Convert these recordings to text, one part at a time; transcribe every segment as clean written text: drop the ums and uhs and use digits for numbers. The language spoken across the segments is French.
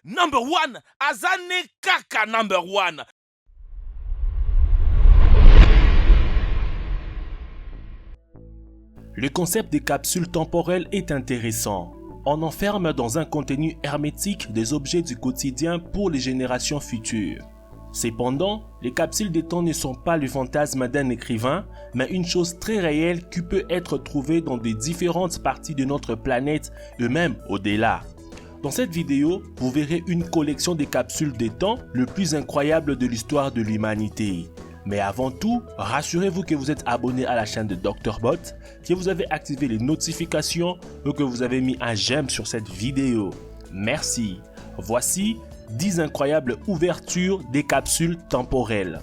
Number one, Azane Kaka number one. Le concept des capsules temporelles est intéressant. On enferme dans un contenu hermétique des objets du quotidien pour les générations futures. Cependant, les capsules des temps ne sont pas le fantasme d'un écrivain, mais une chose très réelle qui peut être trouvée dans des différentes parties de notre planète et même au-delà. Dans cette vidéo, vous verrez une collection des capsules des temps le plus incroyable de l'histoire de l'humanité. Mais avant tout, rassurez-vous que vous êtes abonné à la chaîne de Dr Bot, que vous avez activé les notifications ou que vous avez mis un j'aime sur cette vidéo. Merci. Voici 10 incroyables ouvertures des capsules temporelles.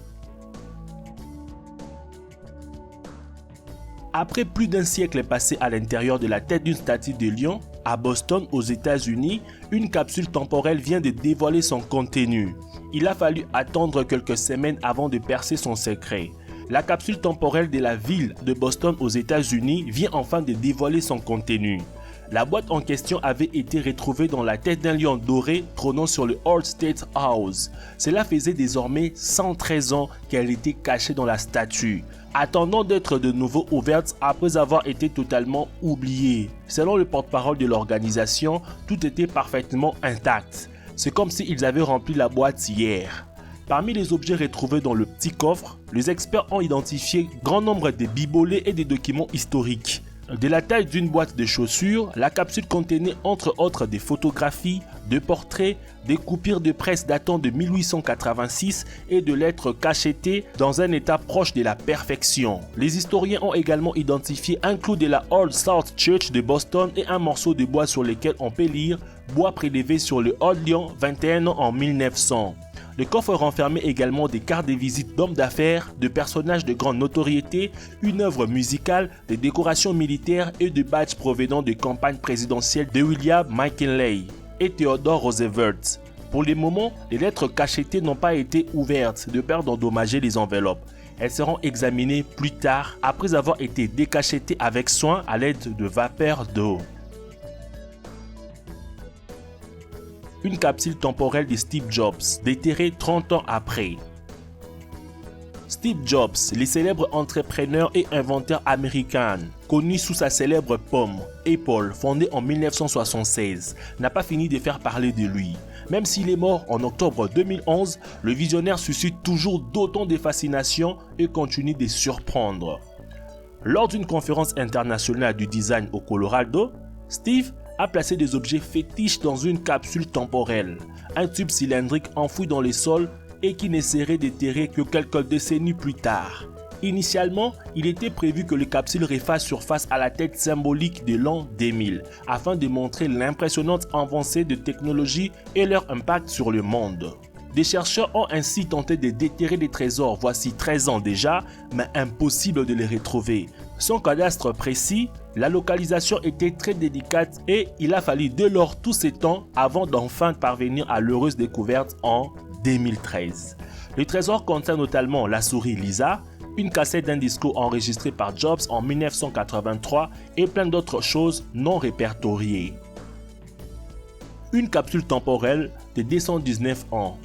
Après plus d'un siècle passé à l'intérieur de la tête d'une statue de lion, à Boston, aux États-Unis, une capsule temporelle vient de dévoiler son contenu. Il a fallu attendre quelques semaines avant de percer son secret. La capsule temporelle de la ville de Boston aux États-Unis vient enfin de dévoiler son contenu. La boîte en question avait été retrouvée dans la tête d'un lion doré trônant sur le Old State House. Cela faisait désormais 113 ans qu'elle était cachée dans la statue, attendant d'être de nouveau ouverte après avoir été totalement oubliée. Selon le porte-parole de l'organisation, tout était parfaitement intact. C'est comme s'ils avaient rempli la boîte hier. Parmi les objets retrouvés dans le petit coffre, les experts ont identifié grand nombre de bibolets et de documents historiques. De la taille d'une boîte de chaussures, la capsule contenait entre autres des photographies, des portraits, des coupures de presse datant de 1886 et de lettres cachetées dans un état proche de la perfection. Les historiens ont également identifié un clou de la Old South Church de Boston et un morceau de bois sur lequel on peut lire « Bois prélevé sur le Old Lion, 21 ans en 1900 ». Le coffre renfermait également des cartes de visite d'hommes d'affaires, de personnages de grande notoriété, une œuvre musicale, des décorations militaires et des badges provenant de campagnes présidentielles de William McKinley et Theodore Roosevelt. Pour le moment, les lettres cachetées n'ont pas été ouvertes de peur d'endommager les enveloppes. Elles seront examinées plus tard après avoir été décachetées avec soin à l'aide de vapeur d'eau. Une capsule temporelle de Steve Jobs, déterré 30 ans après. Steve Jobs, le célèbre entrepreneur et inventeur américain, connu sous sa célèbre pomme, Apple, fondée en 1976, n'a pas fini de faire parler de lui. Même s'il est mort en octobre 2011, le visionnaire suscite toujours d'autant de fascination et continue de surprendre. Lors d'une conférence internationale du design au Colorado, Steve a placé des objets fétiches dans une capsule temporelle, un tube cylindrique enfoui dans le sol et qui ne serait déterré que quelques décennies plus tard. Initialement, il était prévu que les capsules refassent surface à la tête symbolique de l'an 2000, afin de montrer l'impressionnante avancée de technologie et leur impact sur le monde. Des chercheurs ont ainsi tenté de déterrer des trésors voici 13 ans déjà, mais impossible de les retrouver. Sans cadastre précis, la localisation était très délicate et il a fallu dès lors tout ce temps avant d'enfin parvenir à l'heureuse découverte en 2013. Le trésor contient notamment la souris Lisa, une cassette d'un disco enregistré par Jobs en 1983 et plein d'autres choses non répertoriées. Une capsule temporelle de 219 ans.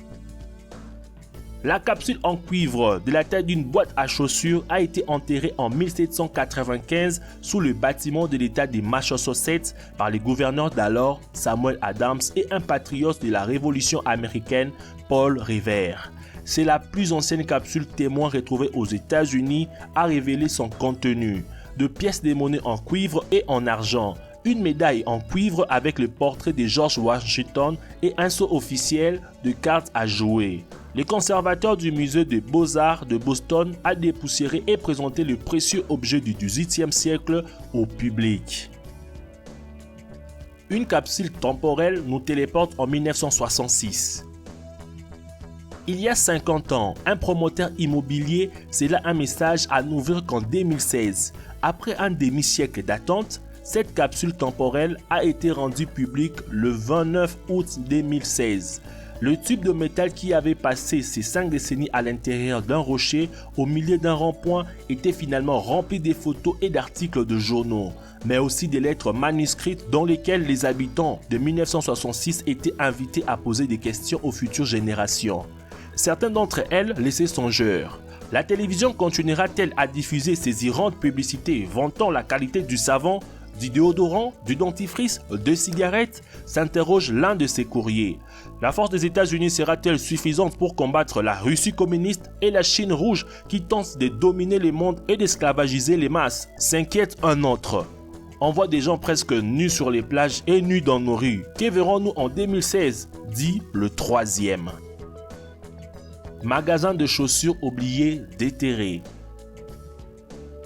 La capsule en cuivre de la taille d'une boîte à chaussures a été enterrée en 1795 sous le bâtiment de l'État des Massachusetts par les gouverneurs d'alors Samuel Adams et un patriote de la Révolution américaine, Paul Revere. C'est la plus ancienne capsule témoin retrouvée aux États-Unis à révéler son contenu, de pièces de monnaie en cuivre et en argent, une médaille en cuivre avec le portrait de George Washington et un sceau officiel de cartes à jouer. Le conservateur du musée des Beaux-Arts de Boston a dépoussiéré et présenté le précieux objet du XVIIIe siècle au public. Une capsule temporelle nous téléporte en 1966. Il y a 50 ans, un promoteur immobilier scella un message à n'ouvrir qu'en 2016. Après un demi-siècle d'attente, cette capsule temporelle a été rendue publique le 29 août 2016. Le tube de métal qui avait passé ces 5 décennies à l'intérieur d'un rocher au milieu d'un rond-point était finalement rempli des photos et d'articles de journaux, mais aussi des lettres manuscrites dans lesquelles les habitants de 1966 étaient invités à poser des questions aux futures générations. Certains d'entre elles laissaient songeurs. La télévision continuera-t-elle à diffuser ces irantes publicités vantant la qualité du savon, du déodorant, du dentifrice, de cigarettes, s'interroge l'un de ses courriers. La force des États-Unis sera-t-elle suffisante pour combattre la Russie communiste et la Chine rouge qui tentent de dominer le monde et d'esclavagiser les masses, s'inquiète un autre. On voit des gens presque nus sur les plages et nus dans nos rues. Que verrons-nous en 2016 dit le troisième. Magasin de chaussures oublié, déterré.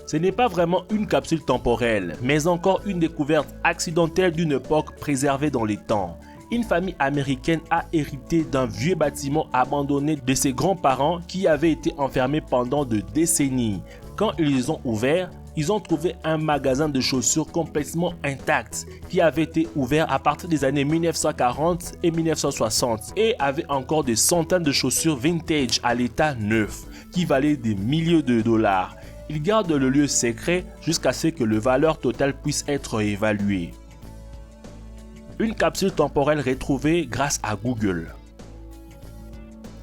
Ce n'est pas vraiment une capsule temporelle, mais encore une découverte accidentelle d'une époque préservée dans les temps. Une famille américaine a hérité d'un vieux bâtiment abandonné de ses grands-parents qui avaient été enfermés pendant de décennies. Quand ils les ont ouverts, ils ont trouvé un magasin de chaussures complètement intact qui avait été ouvert à partir des années 1940 et 1960 et avait encore des centaines de chaussures vintage à l'état neuf qui valaient des milliers de dollars. Ils gardent le lieu secret jusqu'à ce que le valeur totale puisse être évaluée. Une capsule temporelle retrouvée grâce à Google.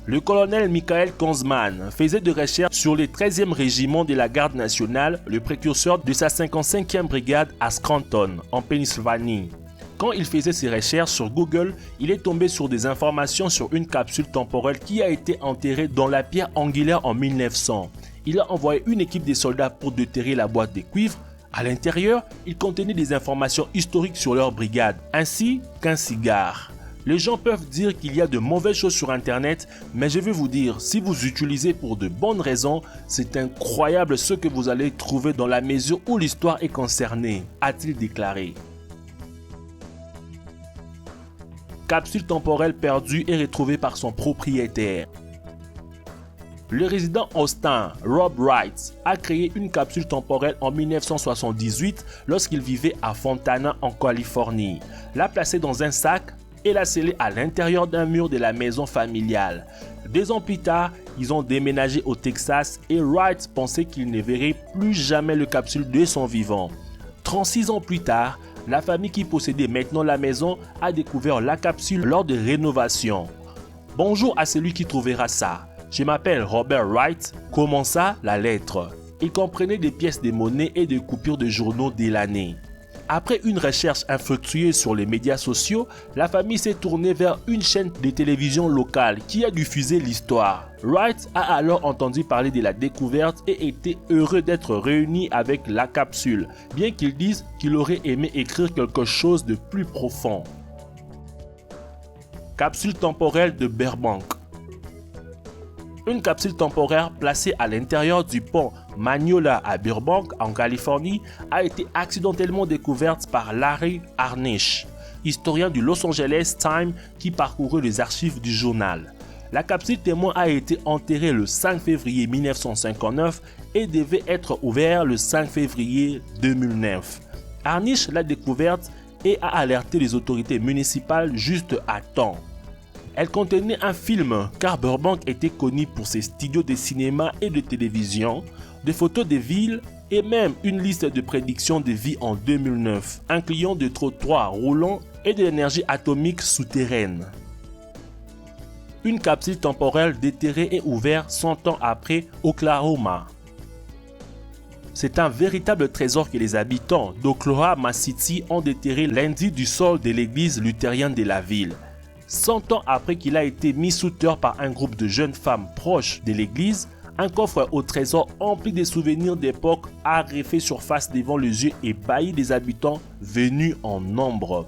Le colonel Michael Konzman faisait des recherches sur le 13e régiment de la garde nationale, le précurseur de sa 55e brigade à Scranton, en Pennsylvanie. Quand il faisait ses recherches sur Google, il est tombé sur des informations sur une capsule temporelle qui a été enterrée dans la pierre angulaire en 1900. Il a envoyé une équipe de soldats pour déterrer la boîte de cuivre. À l'intérieur, il contenait des informations historiques sur leur brigade, ainsi qu'un cigare. Les gens peuvent dire qu'il y a de mauvaises choses sur Internet, mais je vais vous dire, si vous utilisez pour de bonnes raisons, c'est incroyable ce que vous allez trouver dans la mesure où l'histoire est concernée, a-t-il déclaré. Capsule temporelle perdue et retrouvée par son propriétaire. Le résident Austin, Rob Wright, a créé une capsule temporelle en 1978 lorsqu'il vivait à Fontana en Californie. L'a placée dans un sac et l'a scellée à l'intérieur d'un mur de la maison familiale. 2 ans plus tard, ils ont déménagé au Texas et Wright pensait qu'il ne verrait plus jamais le capsule de son vivant. 36 ans plus tard, la famille qui possédait maintenant la maison a découvert la capsule lors de rénovations. Bonjour à celui qui trouvera ça. Je m'appelle Robert Wright, commença la lettre. Il comprenait des pièces de monnaie et des coupures de journaux de l'année. Après une recherche infructueuse sur les médias sociaux, la famille s'est tournée vers une chaîne de télévision locale qui a diffusé l'histoire. Wright a alors entendu parler de la découverte et était heureux d'être réuni avec la capsule, bien qu'il dise qu'il aurait aimé écrire quelque chose de plus profond. Capsule temporelle de Burbank. Une capsule temporaire placée à l'intérieur du pont Magnolia à Burbank, en Californie, a été accidentellement découverte par Larry Harnisch, historien du Los Angeles Times qui parcourait les archives du journal. La capsule témoin a été enterrée le 5 février 1959 et devait être ouverte le 5 février 2009. Harnisch l'a découverte et a alerté les autorités municipales juste à temps. Elle contenait un film car Burbank était connu pour ses studios de cinéma et de télévision, des photos des villes et même une liste de prédictions de vie en 2009, incluant des trottoirs roulants et de l'énergie atomique souterraine. Une capsule temporelle déterrée et ouverte 100 ans après Oklahoma. C'est un véritable trésor que les habitants d'Oklahoma City ont déterré lundi du sol de l'église luthérienne de la ville. 100 ans après qu'il a été mis sous terre par un groupe de jeunes femmes proches de l'église, un coffre au trésor empli de souvenirs d'époque a refait surface devant les yeux ébahis des habitants venus en nombre.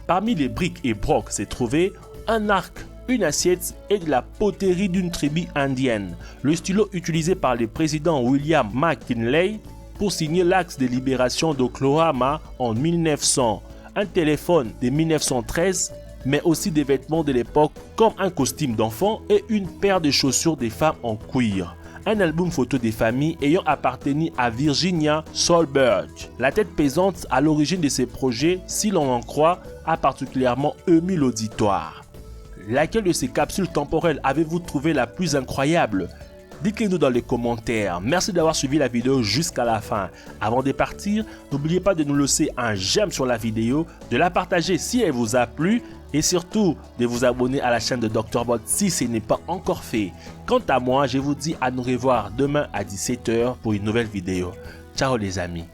Parmi les briques et brocs s'est trouvé un arc, une assiette et de la poterie d'une tribu indienne, le stylo utilisé par le président William McKinley pour signer l'acte de libération d'Oklahoma en 1900, un téléphone de 1913, mais aussi des vêtements de l'époque comme un costume d'enfant et une paire de chaussures des femmes en cuir. Un album photo des familles ayant appartenu à Virginia Solberg. La tête pesante à l'origine de ces projets, si l'on en croit, a particulièrement ému l'auditoire. laquelle de ces capsules temporelles avez-vous trouvé la plus incroyable? Dites-le nous dans les commentaires. Merci d'avoir suivi la vidéo jusqu'à la fin. Avant de partir, n'oubliez pas de nous laisser un j'aime sur la vidéo, de la partager si elle vous a plu et surtout de vous abonner à la chaîne de Dr Bot si ce n'est pas encore fait. Quant à moi, je vous dis à nous revoir demain à 17 h pour une nouvelle vidéo. Ciao les amis.